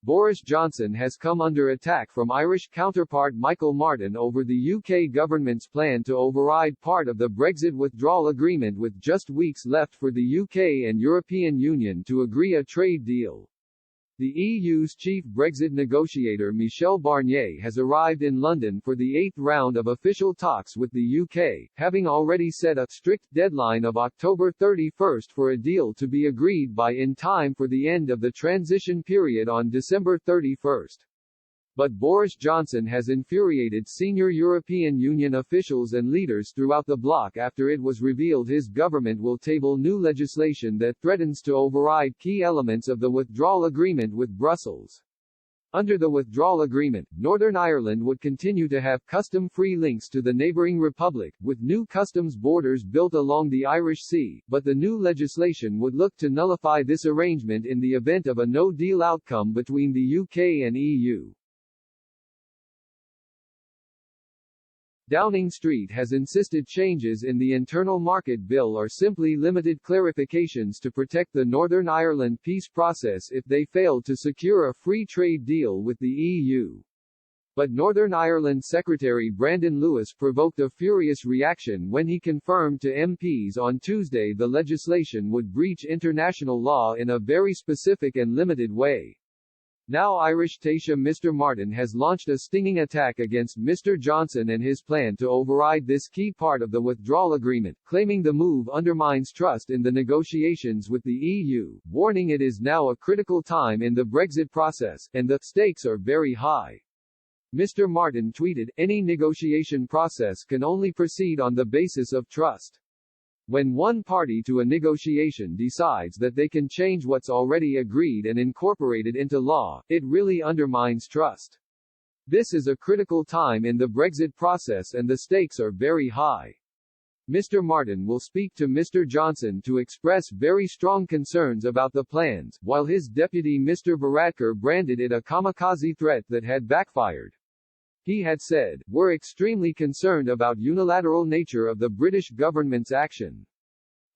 Boris Johnson has come under attack from Irish counterpart Michael Martin over the UK government's plan to override part of the Brexit withdrawal agreement with just weeks left for the UK and European Union to agree a trade deal. The EU's chief Brexit negotiator Michel Barnier has arrived in London for the 8th round of official talks with the UK, having already set a strict deadline of October 31 for a deal to be agreed by in time for the end of the transition period on December 31. But Boris Johnson has infuriated senior European Union officials and leaders throughout the bloc after it was revealed his government will table new legislation that threatens to override key elements of the withdrawal agreement with Brussels. Under the withdrawal agreement, Northern Ireland would continue to have custom-free links to the neighbouring republic, with new customs borders built along the Irish Sea, but the new legislation would look to nullify this arrangement in the event of a no-deal outcome between the UK and EU. Downing Street has insisted changes in the Internal Market Bill are simply limited clarifications to protect the Northern Ireland peace process if they fail to secure a free trade deal with the EU. But Northern Ireland Secretary Brandon Lewis provoked a furious reaction when he confirmed to MPs on Tuesday the legislation would breach international law in a very specific and limited way. Now Irish Taoiseach Mr Martin has launched a stinging attack against Mr Johnson and his plan to override this key part of the withdrawal agreement, claiming the move undermines trust in the negotiations with the EU, warning it is now a critical time in the Brexit process, and the stakes are very high. Mr Martin tweeted, "Any negotiation process can only proceed on the basis of trust. When one party to a negotiation decides that they can change what's already agreed and incorporate it into law, it really undermines trust. This is a critical time in the Brexit process and the stakes are very high." Mr Martin will speak to Mr Johnson to express very strong concerns about the plans, while his deputy Mr Varadkar branded it a kamikaze threat that had backfired. He had said, "We're extremely concerned about unilateral nature of the British government's action.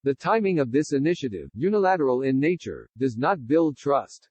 The timing of this initiative, unilateral in nature, does not build trust.